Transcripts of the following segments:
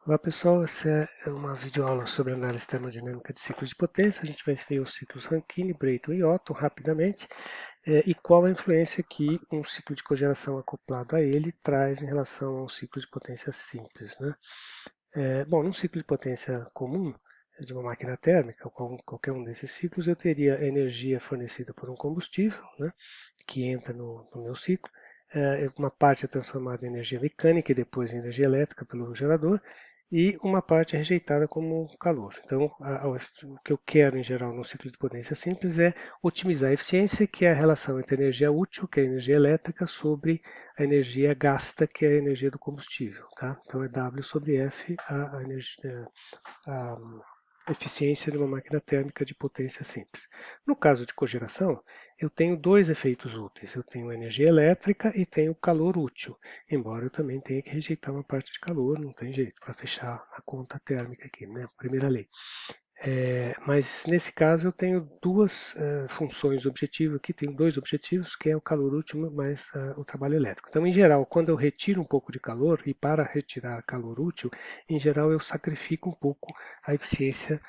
Olá pessoal, essa é uma videoaula sobre análise termodinâmica de ciclos de potência. A gente vai ver os ciclos Rankine, Brayton e Otto rapidamente e qual a influência que um ciclo de cogeração acoplado a ele traz em relação a um ciclo de potência simples, né? Bom, num ciclo de potência comum de uma máquina térmica, qualquer um desses ciclos, eu teria energia fornecida por um combustível, né, que entra no meu ciclo. Uma parte é transformada em energia mecânica e depois em energia elétrica pelo gerador, e uma parte é rejeitada como calor. Então, o que eu quero em geral no ciclo de potência simples é otimizar a eficiência, que é a relação entre a energia útil, que é a energia elétrica, sobre a energia gasta, que é a energia do combustível. Tá? Então, é W sobre F a eficiência de uma máquina térmica de potência simples. No caso de cogeração, eu tenho dois efeitos úteis. Eu tenho energia elétrica e tenho calor útil, embora eu também tenha que rejeitar uma parte de calor, não tem jeito, para fechar a conta térmica aqui, né? Primeira lei. Mas nesse caso eu tenho duas funções de objetivo aqui, tenho dois objetivos, que é o calor útil mais o trabalho elétrico. Então, em geral, quando eu retiro um pouco de calor, e para retirar calor útil, em geral eu sacrifico um pouco a eficiência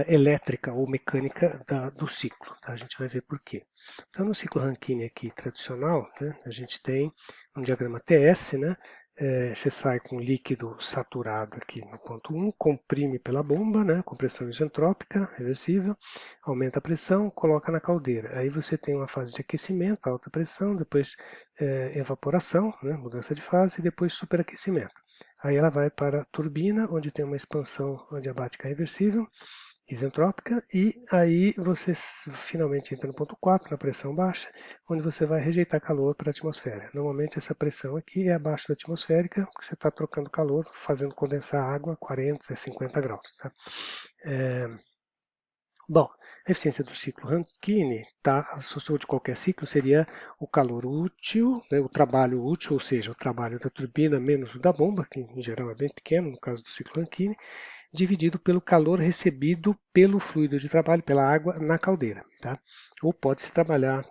elétrica ou mecânica do ciclo. Tá? A gente vai ver por quê. Então, no ciclo Rankine aqui tradicional, né, a gente tem um diagrama TS, né? Você sai com líquido saturado aqui no ponto 1, comprime pela bomba, né, compressão isentrópica, reversível, aumenta a pressão, coloca na caldeira. Aí você tem uma fase de aquecimento, alta pressão, depois evaporação, né, mudança de fase, e depois superaquecimento. Aí ela vai para a turbina, onde tem uma expansão adiabática reversível, isentrópica, e aí você finalmente entra no ponto 4, na pressão baixa, onde você vai rejeitar calor para a atmosfera. Normalmente essa pressão aqui é abaixo da atmosférica, porque você está trocando calor, fazendo condensar água a 40, 50 graus. Tá? É, Bom, a eficiência do ciclo Rankine, tá, ou de qualquer ciclo, seria o calor útil, né, o trabalho útil, ou seja, o trabalho da turbina menos o da bomba, que em geral é bem pequeno no caso do ciclo Rankine, dividido pelo calor recebido pelo fluido de trabalho, pela água, na caldeira. Tá? Ou pode-se trabalhar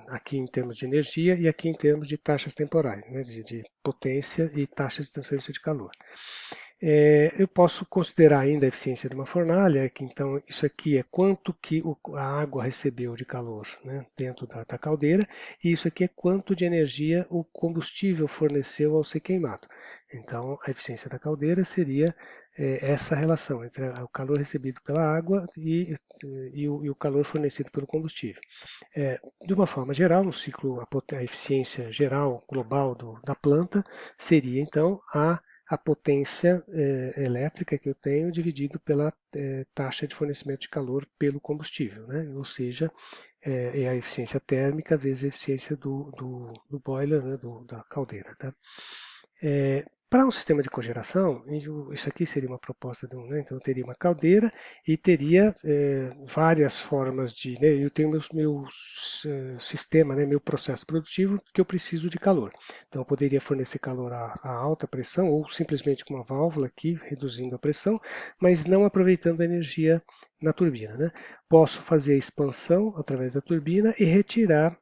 aqui em termos de energia e aqui em termos de taxas temporais, né, de potência e taxa de transferência de calor. Eu posso considerar ainda a eficiência de uma fornalha, que então isso aqui é quanto que a água recebeu de calor, né, dentro da caldeira, e isso aqui é quanto de energia o combustível forneceu ao ser queimado. Então, a eficiência da caldeira seria essa relação entre o calor recebido pela água e o calor fornecido pelo combustível. De uma forma geral, no ciclo, a eficiência geral global da planta seria então a potência elétrica que eu tenho dividido pela taxa de fornecimento de calor pelo combustível, né? Ou seja, é a eficiência térmica vezes a eficiência do boiler, né? Da caldeira. Tá? Para um sistema de cogeração, isso aqui seria uma proposta de um, né? Então eu teria uma caldeira e teria várias formas de, né? Eu tenho meu sistema, né? Meu processo produtivo que eu preciso de calor. Então eu poderia fornecer calor a alta pressão ou simplesmente com uma válvula aqui reduzindo a pressão, mas não aproveitando a energia na turbina, né? Posso fazer a expansão através da turbina e retirar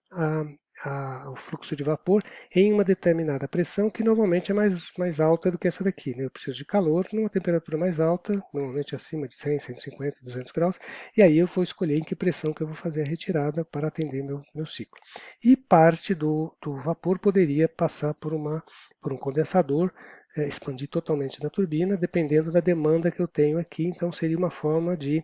o fluxo de vapor em uma determinada pressão que normalmente é mais alta do que essa daqui. Né? Eu preciso de calor numa temperatura mais alta, normalmente acima de 100, 150, 200 graus, e aí eu vou escolher em que pressão que eu vou fazer a retirada para atender meu ciclo. E parte do vapor poderia passar por um condensador, expandir totalmente na turbina, dependendo da demanda que eu tenho aqui. Então seria uma forma de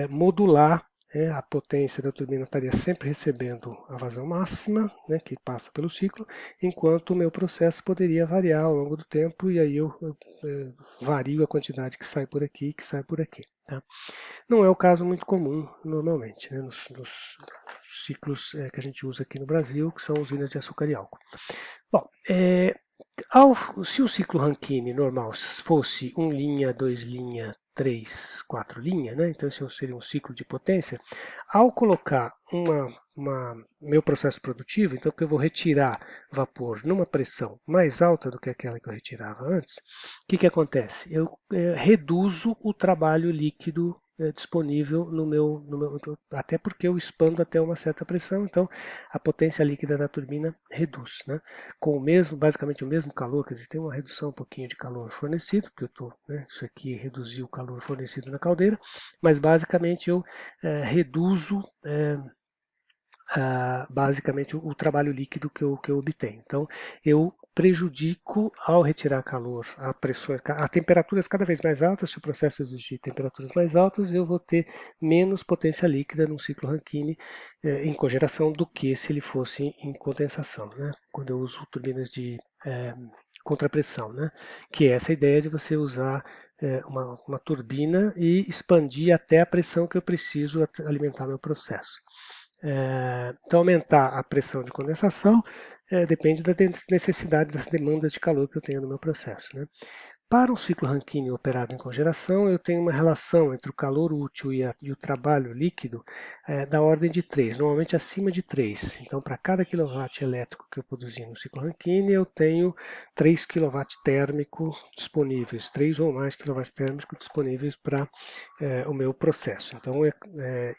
modular, a potência da turbina estaria sempre recebendo a vazão máxima, né, que passa pelo ciclo, enquanto o meu processo poderia variar ao longo do tempo, e aí eu vario a quantidade que sai por aqui e que sai por aqui. Tá? Não é o caso muito comum normalmente, né, nos ciclos que a gente usa aqui no Brasil, que são usinas de açúcar e álcool. Bom, se o ciclo Rankine normal fosse 1 linha, 2 linha, 3, 4 linha, né? Então esse seria um ciclo de potência. Ao colocar meu processo produtivo, então que eu vou retirar vapor numa pressão mais alta do que aquela que eu retirava antes, o que acontece? Eu reduzo o trabalho líquido disponível até porque eu expando até uma certa pressão, então a potência líquida da turbina reduz, né? Com basicamente o mesmo calor, quer dizer, tem uma redução um pouquinho de calor fornecido, porque isso aqui reduziu o calor fornecido na caldeira, mas basicamente eu reduzo basicamente o trabalho líquido que eu obtenho. Então, eu prejudico ao retirar calor a temperaturas cada vez mais altas. Se o processo exigir temperaturas mais altas, eu vou ter menos potência líquida num ciclo Rankine em cogeração do que se ele fosse em condensação, né? Quando eu uso turbinas de contrapressão, né? Que é essa ideia de você usar uma turbina e expandir até a pressão que eu preciso alimentar meu processo. Então, aumentar a pressão de condensação depende da necessidade das demandas de calor que eu tenho no meu processo, né? Para um ciclo Rankine operado em cogeração, eu tenho uma relação entre o calor útil e o trabalho líquido da ordem de 3, normalmente acima de 3. Então, para cada quilowatt elétrico que eu produzir no ciclo Rankine, eu tenho 3 kW térmico disponíveis, 3 ou mais kW térmicos disponíveis para o meu processo. Então,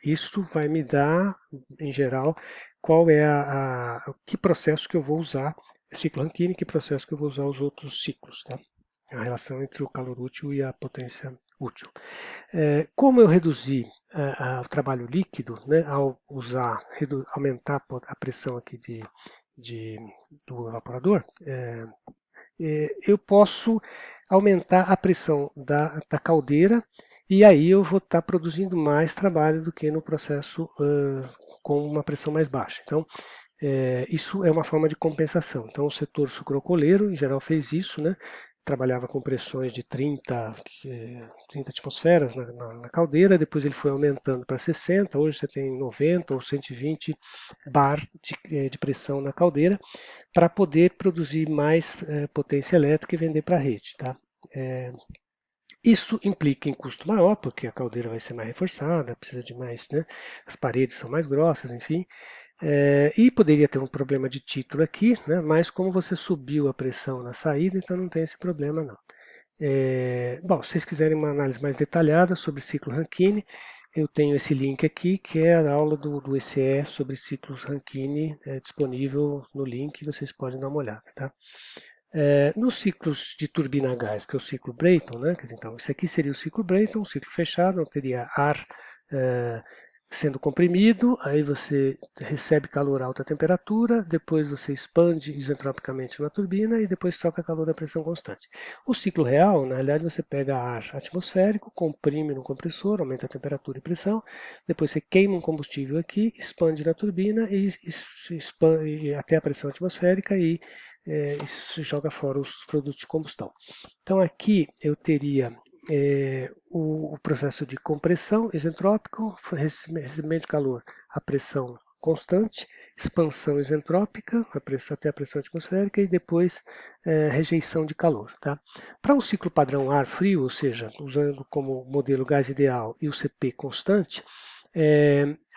isso vai me dar, em geral, qual é que processo que eu vou usar, ciclo Rankine, que processo que eu vou usar os outros ciclos, tá? A relação entre o calor útil e a potência útil. Como eu reduzi o trabalho líquido, né, ao aumentar a pressão aqui do evaporador, eu posso aumentar a pressão da caldeira e aí eu vou estar produzindo mais trabalho do que no processo com uma pressão mais baixa. Então, isso é uma forma de compensação. Então, o setor sucroalcooleiro, em geral, fez isso, né? Trabalhava com pressões de 30 atmosferas na caldeira, depois ele foi aumentando para 60, hoje você tem 90 ou 120 bar de pressão na caldeira, para poder produzir mais potência elétrica e vender para a rede. Tá? Isso implica em custo maior, porque a caldeira vai ser mais reforçada, precisa de mais, né? As paredes são mais grossas, enfim. E poderia ter um problema de título aqui, né? Mas como você subiu a pressão na saída, então não tem esse problema não. Bom, se vocês quiserem uma análise mais detalhada sobre ciclo Rankine, eu tenho esse link aqui, que é a aula do ECE sobre ciclos Rankine, disponível no link, vocês podem dar uma olhada. Tá? Nos ciclos de turbina a gás, que é o ciclo Brayton, né? Então, esse aqui seria o ciclo Brayton, um ciclo fechado, não teria ar sendo comprimido, aí você recebe calor a alta temperatura, depois você expande isentropicamente na turbina e depois troca calor a pressão constante. O ciclo real, na realidade, você pega ar atmosférico, comprime no compressor, aumenta a temperatura e pressão, depois você queima um combustível aqui, expande na turbina e expande até a pressão atmosférica e isso joga fora os produtos de combustão. Então aqui eu teria o processo de compressão isentrópico, recebimento de calor a pressão constante, expansão isentrópica até a pressão atmosférica e depois rejeição de calor. Tá? Para um ciclo padrão ar-frio, ou seja, usando como modelo gás ideal e o CP constante,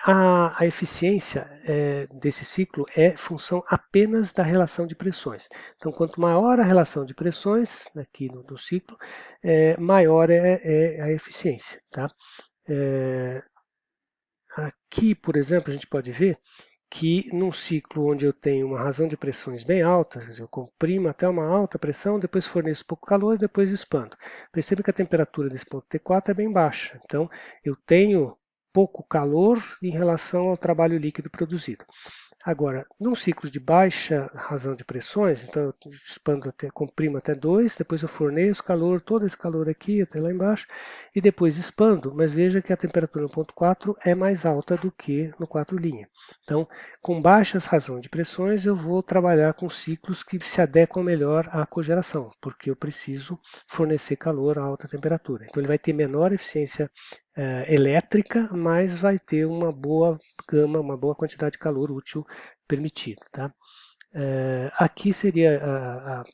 a eficiência desse ciclo é função apenas da relação de pressões. Então, quanto maior a relação de pressões aqui no ciclo, maior é a eficiência. Tá? Aqui, por exemplo, a gente pode ver que num ciclo onde eu tenho uma razão de pressões bem altas, quer dizer, eu comprimo até uma alta pressão, depois forneço pouco calor e depois expando. Perceba que a temperatura desse ponto T4 é bem baixa, então eu tenho pouco calor em relação ao trabalho líquido produzido. Agora, num ciclo de baixa razão de pressões, então eu expando comprimo até 2, depois eu forneço calor, todo esse calor aqui até lá embaixo, e depois expando, mas veja que a temperatura no ponto 4 é mais alta do que no 4'. Então, com baixas razões de pressões, eu vou trabalhar com ciclos que se adequam melhor à cogeração, porque eu preciso fornecer calor a alta temperatura. Então, ele vai ter menor eficiência elétrica, mas vai ter uma boa gama, uma boa quantidade de calor útil permitido. Tá? Aqui seria,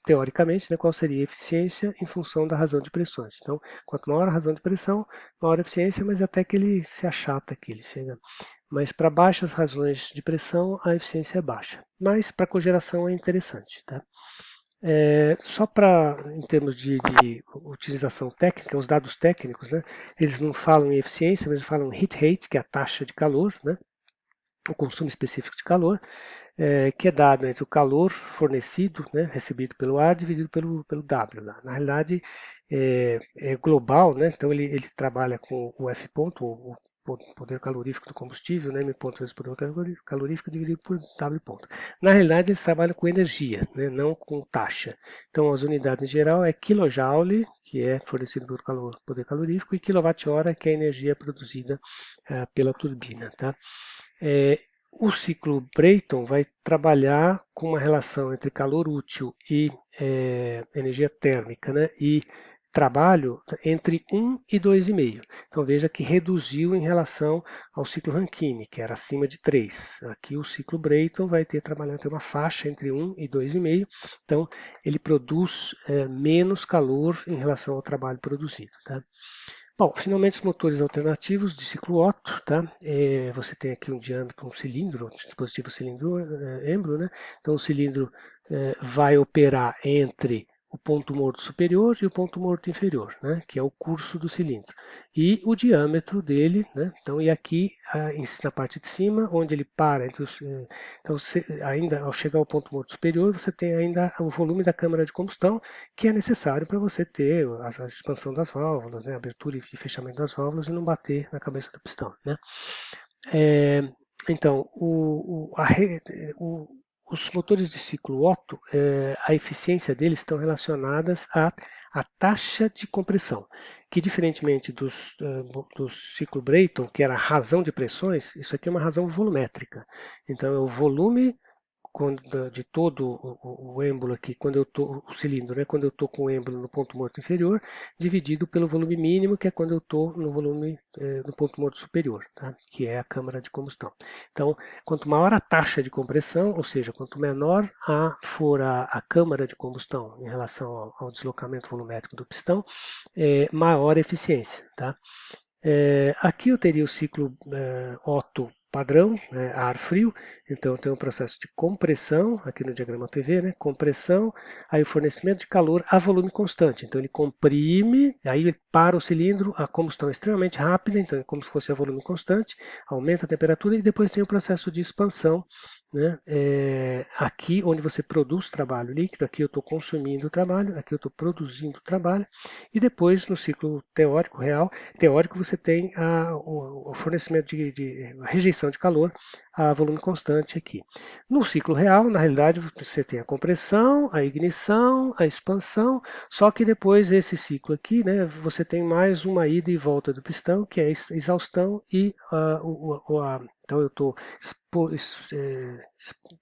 teoricamente, né, qual seria a eficiência em função da razão de pressões. Então, quanto maior a razão de pressão, maior a eficiência, mas até que ele se achata aqui, ele chega. Mas para baixas razões de pressão, a eficiência é baixa. Mas para cogeração é interessante. Tá? Só para, em termos de utilização técnica, os dados técnicos, né, eles não falam em eficiência, mas eles falam heat rate, que é a taxa de calor, né, o consumo específico de calor, que é dado entre o calor fornecido, né, recebido pelo ar, dividido pelo W. Lá. Na realidade, é global, né, então ele trabalha com o F ponto, o poder calorífico do combustível, né, M ponto vezes poder calorífico dividido por W ponto. Na realidade, eles trabalham com energia, né, não com taxa. Então, as unidades em geral é kilojoule, que é fornecido pelo poder calorífico, e quilowatt-hora, que é a energia produzida pela turbina. Tá? É, o ciclo Brayton vai trabalhar com uma relação entre calor útil e energia térmica, né? E trabalho entre 1 e 2,5. Então veja que reduziu em relação ao ciclo Rankine, que era acima de 3. Aqui o ciclo Brayton vai ter trabalhando tem uma faixa entre 1 e 2,5. Então ele produz menos calor em relação ao trabalho produzido. Tá? Bom, finalmente os motores alternativos de ciclo Otto, tá? Você tem aqui um diâmetro, um cilindro, um dispositivo cilindro embro, né? Então o cilindro vai operar entre o ponto morto superior e o ponto morto inferior, né? Que é o curso do cilindro. E o diâmetro dele, né? Então, e aqui na parte de cima, onde ele para entre os, então, ainda ao chegar ao ponto morto superior, você tem ainda o volume da câmara de combustão, que é necessário para você ter a expansão das válvulas, né, abertura e fechamento das válvulas e não bater na cabeça do pistão. Né? É, então, os motores de ciclo Otto, a eficiência deles estão relacionadas à taxa de compressão, que diferentemente do ciclo Brayton, que era a razão de pressões, isso aqui é uma razão volumétrica. Então, é o volume de todo o êmbolo aqui, quando eu tô, o cilindro, né, quando eu estou com o êmbolo no ponto morto inferior, dividido pelo volume mínimo, que é quando eu estou no volume no ponto morto superior, tá? Que é a câmara de combustão. Então, quanto maior a taxa de compressão, ou seja, quanto menor for a câmara de combustão em relação ao deslocamento volumétrico do pistão, maior a eficiência. Tá? Aqui eu teria o ciclo Otto padrão, né, ar frio, então eu tenho um processo de compressão, aqui no diagrama PV, né, compressão, aí o fornecimento de calor a volume constante, então ele comprime, aí ele para o cilindro, a combustão é extremamente rápida, então é como se fosse a volume constante, aumenta a temperatura e depois tem o processo de expansão, né, aqui onde você produz trabalho líquido, aqui eu estou consumindo trabalho, aqui eu estou produzindo trabalho, e depois no ciclo teórico real, teórico você tem o fornecimento de rejeição de calor a volume constante aqui. No ciclo real, na realidade, você tem a compressão, a ignição, a expansão, só que depois esse ciclo aqui, né, você tem mais uma ida e volta do pistão, que é a exaustão e então eu estou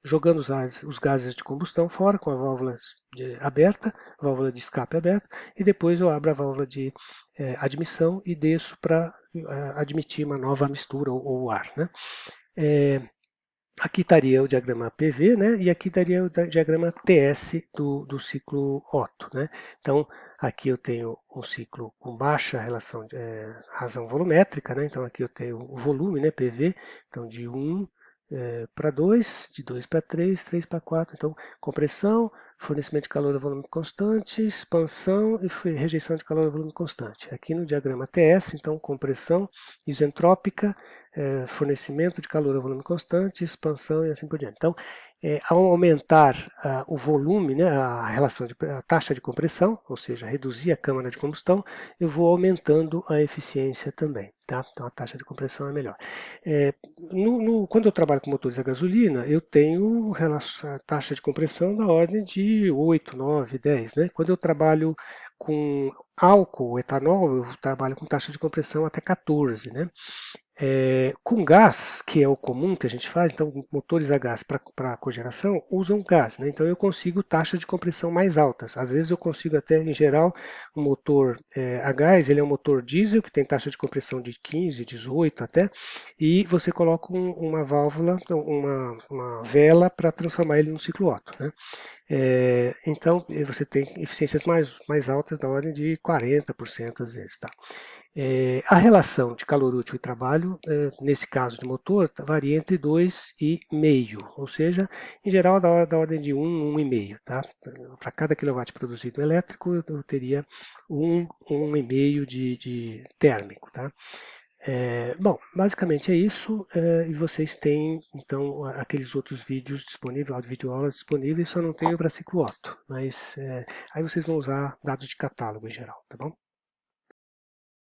jogando os gases de combustão fora com a válvula aberta, válvula de escape aberta, e depois eu abro a válvula de admissão e desço para admitir uma nova mistura ou ar. Né? Aqui estaria o diagrama PV, né? E aqui estaria o diagrama TS do ciclo Otto. Né? Então, aqui eu tenho um ciclo com baixa relação de razão volumétrica, né? Então, aqui eu tenho o volume, né? PV, então de 1 para 2, de 2 para 3, 3 para 4. Então, compressão, fornecimento de calor a volume constante, expansão e rejeição de calor a volume constante. Aqui no diagrama TS, então, compressão isentrópica, fornecimento de calor a volume constante, expansão e assim por diante. Então, ao aumentar o volume, né, a taxa de compressão, ou seja, reduzir a câmara de combustão, eu vou aumentando a eficiência também. Tá? Então, a taxa de compressão é melhor. Quando eu trabalho com motores a gasolina, eu tenho a taxa de compressão da ordem de 8, 9, 10. Né? Quando eu trabalho com álcool, etanol, eu trabalho com taxa de compressão até 14. Né? Com gás, que é o comum que a gente faz, então motores a gás para cogeração usam gás, né? Então eu consigo taxas de compressão mais altas. Às vezes eu consigo até, em geral, um motor a gás, ele é um motor diesel que tem taxa de compressão de 15, 18 até, e você coloca uma válvula, uma vela para transformar ele num ciclo Otto, né? Então você tem eficiências mais altas da ordem de 40% às vezes. Tá? A relação de calor útil e trabalho, nesse caso de motor, varia entre 2,5, ou seja, em geral da ordem de 1,5. Tá? Para cada quilowatt produzido elétrico, eu teria 1,5 de térmico. Tá? Bom, basicamente é isso, e vocês têm então aqueles outros vídeos disponíveis, áudio vídeo aulas disponíveis, só não tenho para ciclo Otto, mas aí vocês vão usar dados de catálogo em geral, tá bom?